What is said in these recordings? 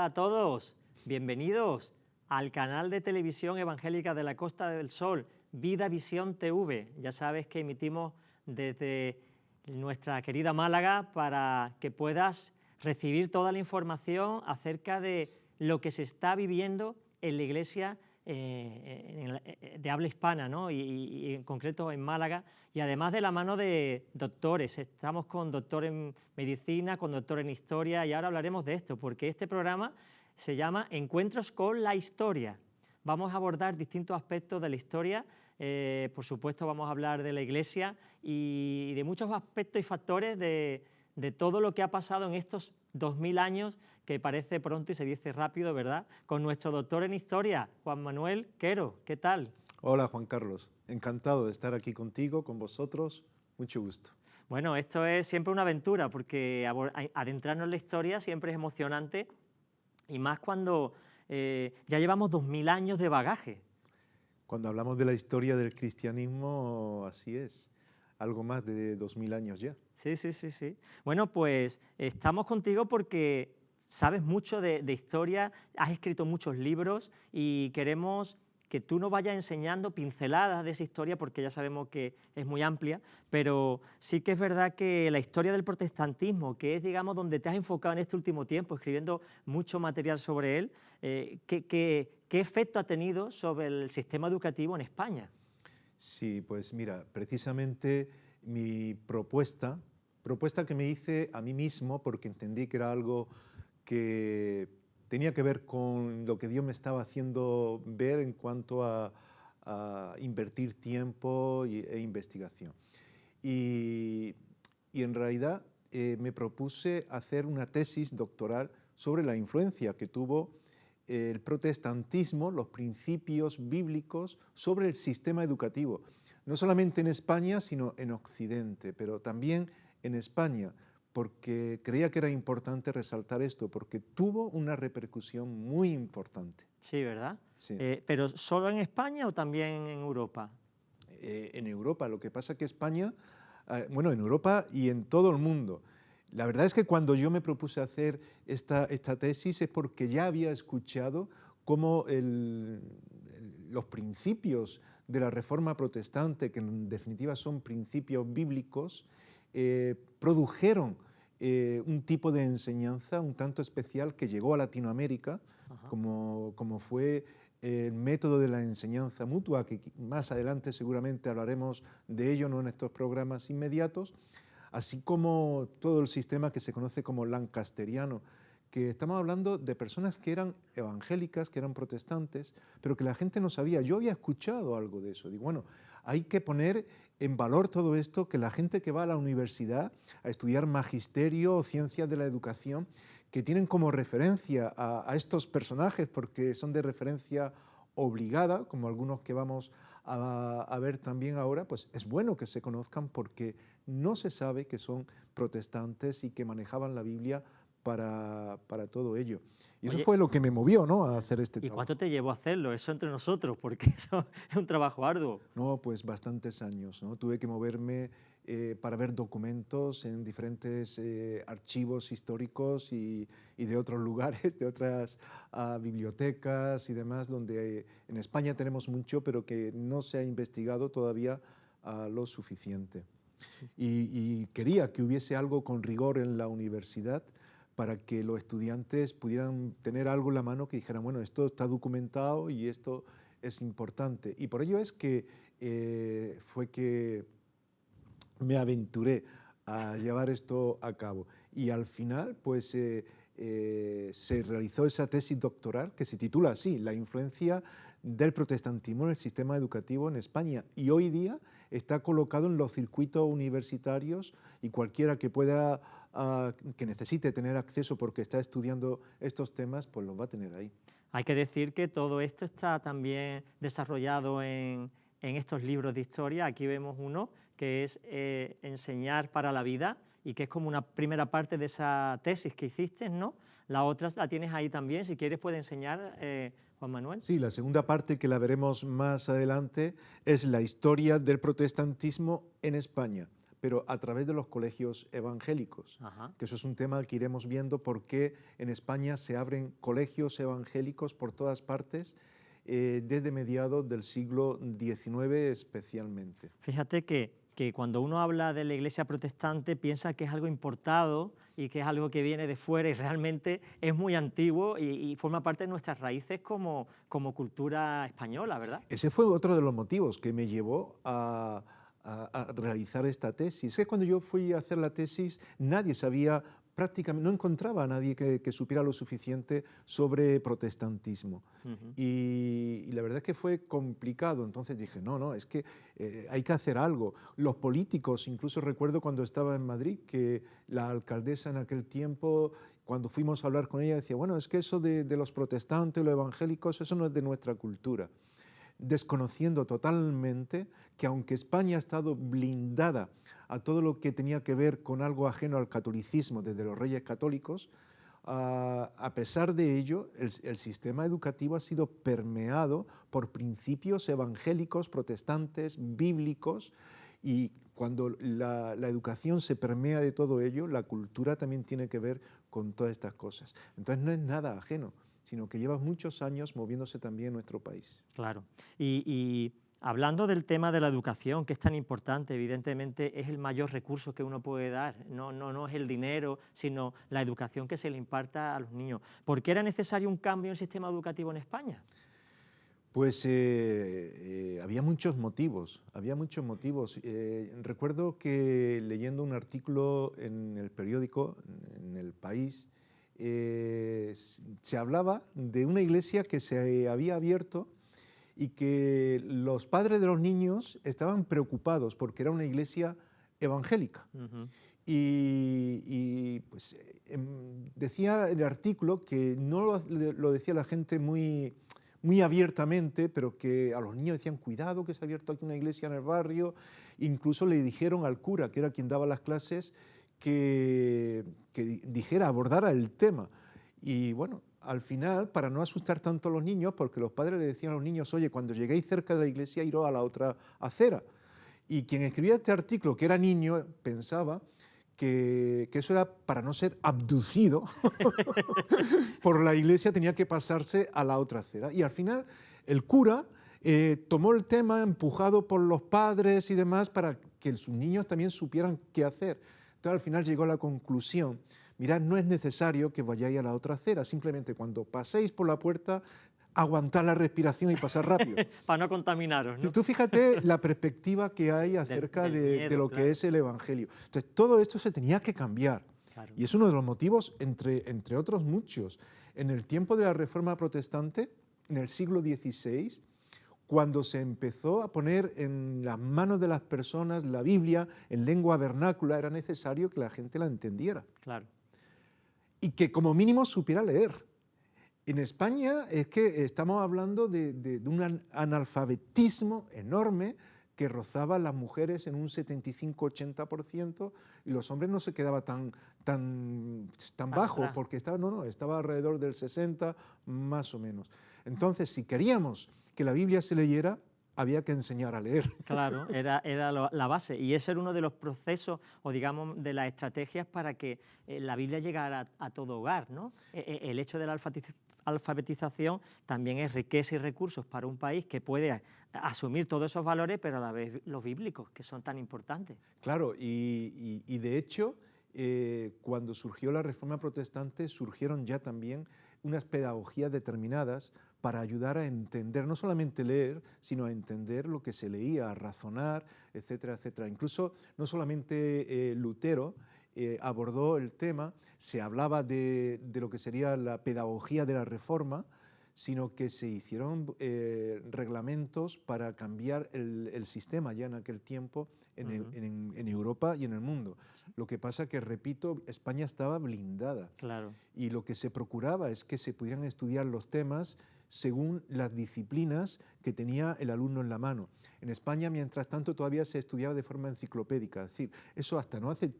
Hola a todos, bienvenidos al canal de televisión evangélica de la Costa del Sol, Vida Visión TV. Ya sabes que emitimos desde nuestra querida Málaga para que puedas recibir toda la información acerca de lo que se está viviendo en la Iglesia de habla hispana, ¿no? y en concreto en Málaga, y además de la mano de doctores. Estamos con doctor en medicina, con doctor en historia, y ahora hablaremos de esto, porque este programa se llama Encuentros con la Historia. Vamos a abordar distintos aspectos de la historia, por supuesto vamos a hablar de la Iglesia y de muchos aspectos y factores de todo lo que ha pasado en estos 2000 años, que parece pronto y se dice rápido, ¿verdad? Con nuestro doctor en historia, Juan Manuel Quero. ¿Qué tal? Hola, Juan Carlos. Encantado de estar aquí contigo, con vosotros. Mucho gusto. Bueno, esto es siempre una aventura, porque adentrarnos en la historia siempre es emocionante, y más cuando ya llevamos 2000 años de bagaje. Cuando hablamos de la historia del cristianismo, así es. Algo más de 2000 años ya. Sí. Bueno, pues estamos contigo porque sabes mucho de historia, has escrito muchos libros y queremos que tú nos vayas enseñando pinceladas de esa historia, porque ya sabemos que es muy amplia, pero sí que es verdad que la historia del protestantismo, que es, digamos, donde te has enfocado en este último tiempo, escribiendo mucho material sobre él, ¿qué efecto ha tenido sobre el sistema educativo en España? Sí, pues mira, precisamente mi propuesta que me hice a mí mismo, porque entendí que era algo que tenía que ver con lo que Dios me estaba haciendo ver en cuanto a invertir tiempo e investigación. Y en realidad me propuse hacer una tesis doctoral sobre la influencia que tuvo el protestantismo, los principios bíblicos sobre el sistema educativo, no solamente en España, sino en Occidente, pero también en España, porque creía que era importante resaltar esto, porque tuvo una repercusión muy importante. Sí, ¿verdad? Sí. ¿Pero solo en España o también en Europa? En Europa, lo que pasa que España, bueno, en Europa y en todo el mundo. La verdad es que cuando yo me propuse hacer esta tesis es porque ya había escuchado cómo los principios de la Reforma Protestante, que en definitiva son principios bíblicos, produjeron un tipo de enseñanza un tanto especial que llegó a Latinoamérica, como fue el método de la enseñanza mutua, que más adelante seguramente hablaremos de ello, no en estos programas inmediatos, así como todo el sistema que se conoce como lancasteriano, que estamos hablando de personas que eran evangélicas, que eran protestantes, pero que la gente no sabía. Yo había escuchado algo de eso. Digo, bueno, hay que poner en valor todo esto, que la gente que va a la universidad a estudiar magisterio o ciencias de la educación, que tienen como referencia a estos personajes, porque son de referencia obligada, como algunos que vamos a ver también ahora, pues es bueno que se conozcan, porque no se sabe que son protestantes y que manejaban la Biblia para todo ello. Y eso Oye, fue lo que me movió, ¿no?, a hacer este ¿y trabajo. cuánto te llevó a hacerlo? Eso entre nosotros, porque eso es un trabajo arduo. No, pues bastantes años, ¿no? Tuve que moverme para ver documentos en diferentes archivos históricos y de otros lugares, de otras bibliotecas y demás, donde en España tenemos mucho, pero que no se ha investigado todavía lo suficiente. Y quería que hubiese algo con rigor en la universidad, para que los estudiantes pudieran tener algo en la mano que dijeran, bueno, esto está documentado y esto es importante. Y por ello es que fue que me aventuré a llevar esto a cabo. Y al final, pues, se realizó esa tesis doctoral que se titula así, La influencia del protestantismo en el sistema educativo en España. Y hoy día está colocado en los circuitos universitarios, y cualquiera que pueda, que necesite tener acceso porque está estudiando estos temas, pues los va a tener ahí. Hay que decir que todo esto está también desarrollado en estos libros de historia. Aquí vemos uno que es Enseñar para la vida, y que es como una primera parte de esa tesis que hiciste, ¿no? La otra la tienes ahí también, si quieres puede enseñar Juan Manuel. Sí, la segunda parte, que la veremos más adelante, es la historia del protestantismo en España, pero a través de los colegios evangélicos, Ajá. que eso es un tema que iremos viendo porque en España se abren colegios evangélicos por todas partes desde mediados del siglo XIX especialmente. Fíjate que cuando uno habla de la iglesia protestante piensa que es algo importado y que es algo que viene de fuera y realmente es muy antiguo y forma parte de nuestras raíces como cultura española, ¿verdad? Ese fue otro de los motivos que me llevó a realizar esta tesis. Es que cuando yo fui a hacer la tesis, nadie sabía, prácticamente, no encontraba a nadie que supiera lo suficiente sobre protestantismo. Ujú. Y la verdad es que fue complicado. Entonces dije, no, es que hay que hacer algo. Los políticos, incluso recuerdo cuando estaba en Madrid, que la alcaldesa en aquel tiempo, cuando fuimos a hablar con ella, decía, bueno, es que eso de los protestantes, los evangélicos, eso no es de nuestra cultura, desconociendo totalmente que aunque España ha estado blindada a todo lo que tenía que ver con algo ajeno al catolicismo desde los reyes católicos, a pesar de ello, el sistema educativo ha sido permeado por principios evangélicos, protestantes, bíblicos, y cuando la educación se permea de todo ello, la cultura también tiene que ver con todas estas cosas. Entonces no es nada ajeno, sino que lleva muchos años moviéndose también en nuestro país. Claro. Y hablando del tema de la educación, que es tan importante, evidentemente es el mayor recurso que uno puede dar. No es el dinero, sino la educación que se le imparta a los niños. ¿Por qué era necesario un cambio en el sistema educativo en España? Pues había muchos motivos, recuerdo que leyendo un artículo en el periódico, en El País, se hablaba de una iglesia que se había abierto y que los padres de los niños estaban preocupados porque era una iglesia evangélica. Ujú. Pues, decía el artículo que no lo decía la gente muy abiertamente, pero que a los niños decían, cuidado que se ha abierto aquí una iglesia en el barrio. Incluso le dijeron al cura, que era quien daba las clases, que dijera, abordara el tema. Y bueno, al final, para no asustar tanto a los niños, porque los padres le decían a los niños, oye, cuando lleguéis cerca de la iglesia, iros a la otra acera. Y quien escribía este artículo, que era niño, pensaba que eso era para no ser abducido por la iglesia, tenía que pasarse a la otra acera. Y al final el cura tomó el tema, empujado por los padres y demás, para que sus niños también supieran qué hacer. Entonces al final llegó a la conclusión, mirad, no es necesario que vayáis a la otra acera, simplemente cuando paséis por la puerta, aguantar la respiración y pasar rápido. Para no contaminaros, ¿no? Tú fíjate la perspectiva que hay acerca del de miedo, lo claro. que es el Evangelio. Entonces, todo esto se tenía que cambiar. Claro. Y es uno de los motivos, entre otros muchos. En el tiempo de la Reforma Protestante, en el siglo XVI, cuando se empezó a poner en las manos de las personas la Biblia en lengua vernácula, era necesario que la gente la entendiera Claro. y que como mínimo supiera leer. En España es que estamos hablando de un analfabetismo enorme que rozaba a las mujeres en un 75-80% y los hombres no se quedaba tan bajo, atrás. porque estaba alrededor del 60 más o menos. Entonces, si queríamos que la Biblia se leyera, había que enseñar a leer. Claro, era la base. Y ese era uno de los procesos, o digamos, de las estrategias para que la Biblia llegara a todo hogar, ¿no? El hecho de la alfabetización también es riqueza y recursos para un país que puede asumir todos esos valores, pero a la vez los bíblicos, que son tan importantes. Claro, y de hecho, cuando surgió la Reforma Protestante, surgieron ya también unas pedagogías determinadas para ayudar a entender, no solamente leer, sino a entender lo que se leía, a razonar, etcétera, etcétera. Incluso no solamente Lutero abordó el tema, se hablaba de lo que sería la pedagogía de la Reforma, sino que se hicieron reglamentos para cambiar el sistema ya en aquel tiempo en Europa y en el mundo. Lo que pasa que, repito, España estaba blindada. Claro. Y lo que se procuraba es que se pudieran estudiar los temas según las disciplinas que tenía el alumno en la mano. En España, mientras tanto, todavía se estudiaba de forma enciclopédica. Es decir, eso hasta no hace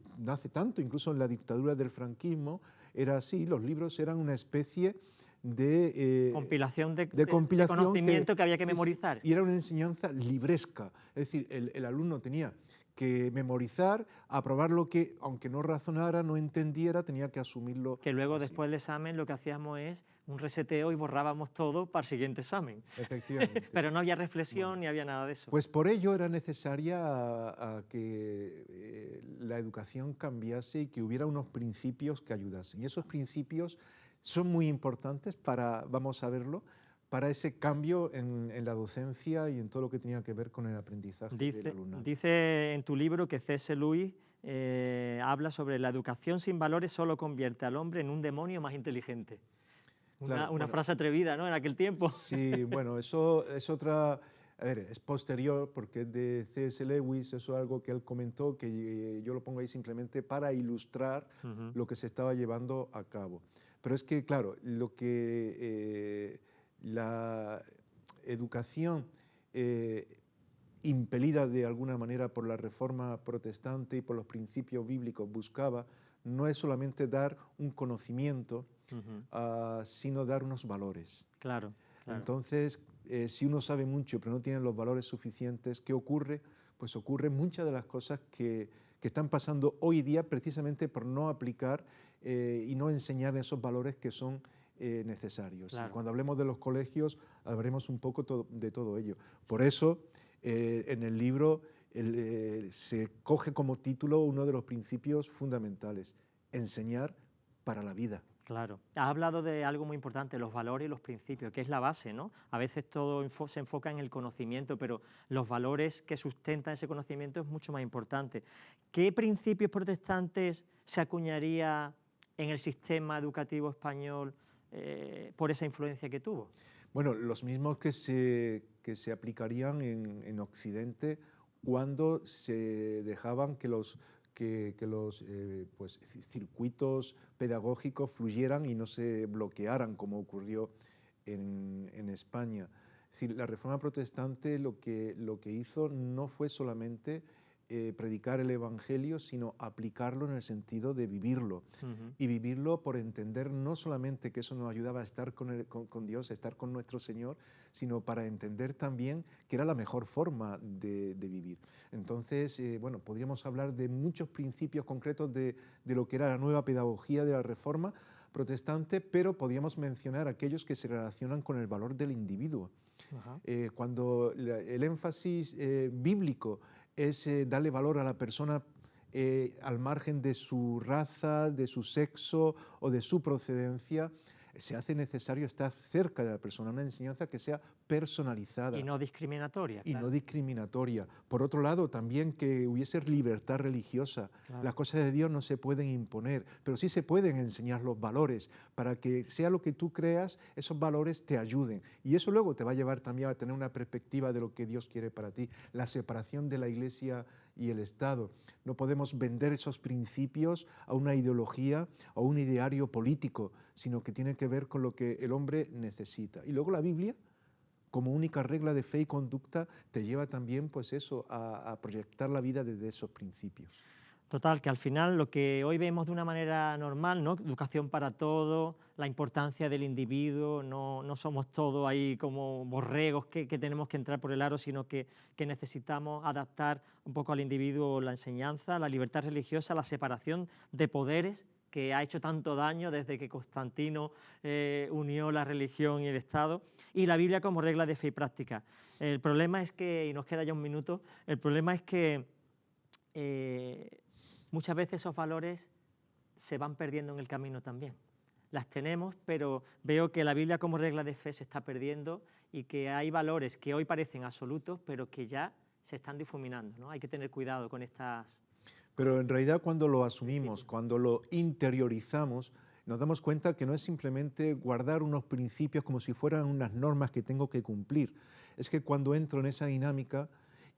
tanto, incluso en la dictadura del franquismo era así, los libros eran una especie de compilación de compilación conocimiento que había que sí, memorizar. y era una enseñanza libresca, es decir, el alumno tenía que memorizar, aprobar lo que, aunque no razonara, no entendiera, tenía que asumirlo. Que luego así. después del examen lo que hacíamos es un reseteo y borrábamos todo para el siguiente examen. Efectivamente. Pero no había reflexión Bueno, ni había nada de eso. pues por ello era necesaria a que la educación cambiase y que hubiera unos principios que ayudasen. Y esos principios son muy importantes para, vamos a verlo, para ese cambio en la docencia y en todo lo que tenía que ver con el aprendizaje del alumnado. Dice en tu libro que C.S. Lewis habla sobre la educación sin valores solo convierte al hombre en un demonio más inteligente. Claro, Una bueno, frase atrevida, ¿no? En aquel tiempo. sí, bueno, eso es otra, a ver, es posterior porque es de C.S. Lewis, eso es algo que él comentó, que yo lo pongo ahí simplemente para ilustrar lo que se estaba llevando a cabo. Pero es que, claro, lo que la educación impelida de alguna manera por la reforma protestante y por los principios bíblicos buscaba, no es solamente dar un conocimiento, sino dar unos valores. Claro, claro. Entonces, si uno sabe mucho pero no tiene los valores suficientes, ¿qué ocurre? Pues ocurren muchas de las cosas que están pasando hoy día precisamente por no aplicar y no enseñar esos valores que son necesarios. Claro. Y cuando hablemos de los colegios, hablaremos un poco de todo ello. Por eso, en el libro se coge como título uno de los principios fundamentales, enseñar para la vida. Claro. Has hablado de algo muy importante, los valores y los principios, que es la base, ¿no? A veces todo se enfoca en el conocimiento, pero los valores que sustentan ese conocimiento es mucho más importante. ¿Qué principios protestantes se acuñaría en el sistema educativo español por esa influencia que tuvo? Bueno, los mismos que se aplicarían en Occidente cuando se dejaban que los pues, circuitos pedagógicos fluyeran y no se bloquearan, como ocurrió en España. Es decir, la Reforma Protestante lo que hizo no fue solamente predicar el Evangelio, sino aplicarlo en el sentido de vivirlo. Y vivirlo por entender no solamente que eso nos ayudaba a estar con Dios, a estar con nuestro Señor, sino para entender también que era la mejor forma de vivir. Entonces, bueno, podríamos hablar de muchos principios concretos de lo que era la nueva pedagogía de la Reforma Protestante, pero podríamos mencionar aquellos que se relacionan con el valor del individuo. Cuando el énfasis bíblico es darle valor a la persona al margen de su raza, de su sexo o de su procedencia, se hace necesario estar cerca de la persona, una enseñanza que sea personalizada. Y no discriminatoria. Y claro. no discriminatoria. Por otro lado, también que hubiese libertad religiosa. Claro. Las cosas de Dios no se pueden imponer, pero sí se pueden enseñar los valores para que sea lo que tú creas, esos valores te ayuden. Y eso luego te va a llevar también a tener una perspectiva de lo que Dios quiere para ti. La separación de la Iglesia y el Estado. No podemos vender esos principios a una ideología o a un ideario político, sino que tiene que ver con lo que el hombre necesita. Y luego la Biblia, como única regla de fe y conducta, te lleva también pues eso, a proyectar la vida desde esos principios. Total, que al final lo que hoy vemos de una manera normal, ¿no? Educación para todo, la importancia del individuo, no somos todos ahí como borregos que tenemos que entrar por el aro, sino que necesitamos adaptar un poco al individuo la enseñanza, la libertad religiosa, la separación de poderes que ha hecho tanto daño desde que Constantino unió la religión y el Estado, y la Biblia como regla de fe y práctica. El problema es que, y nos queda ya un minuto, el problema es que muchas veces esos valores se van perdiendo en el camino también. Las tenemos, pero veo que la Biblia como regla de fe se está perdiendo y que hay valores que hoy parecen absolutos, pero que ya se están difuminando, ¿no? Hay que tener cuidado con estas... Pero en realidad cuando lo asumimos, cuando lo interiorizamos, nos damos cuenta que no es simplemente guardar unos principios como si fueran unas normas que tengo que cumplir. Es que cuando entro en esa dinámica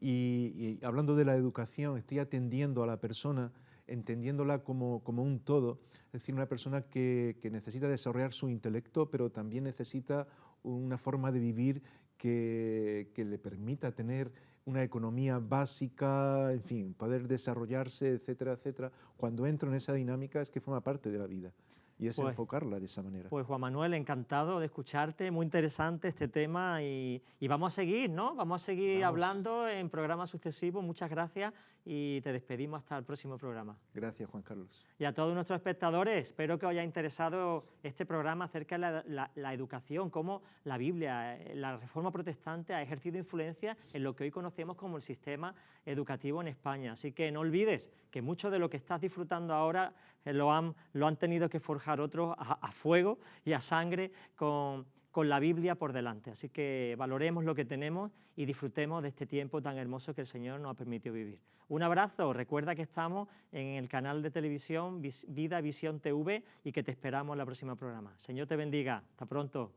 y hablando de la educación, estoy atendiendo a la persona, entendiéndola como un todo, es decir, una persona que necesita desarrollar su intelecto, pero también necesita una forma de vivir que le permita tener una economía básica, en fin, poder desarrollarse, etcétera, etcétera. Cuando entro en esa dinámica es que forma parte de la vida y es Pues- enfocarla de esa manera. Pues Juan Manuel, encantado de escucharte, muy interesante este tema y vamos a seguir, ¿no? Vamos a seguir Vamos. hablando en programas sucesivos. Muchas gracias y te despedimos hasta el próximo programa. Gracias, Juan Carlos. Y a todos nuestros espectadores, espero que os haya interesado este programa acerca de la educación, cómo la Biblia, la Reforma Protestante ha ejercido influencia en lo que hoy conocemos como el sistema educativo en España. Así que no olvides que mucho de lo que estás disfrutando ahora lo han tenido que forjar otros a fuego y a sangre con la Biblia por delante. Así que valoremos lo que tenemos y disfrutemos de este tiempo tan hermoso que el Señor nos ha permitido vivir. Un abrazo, recuerda que estamos en el canal de televisión Vida Visión TV y que te esperamos en el próximo programa. Señor te bendiga, hasta pronto.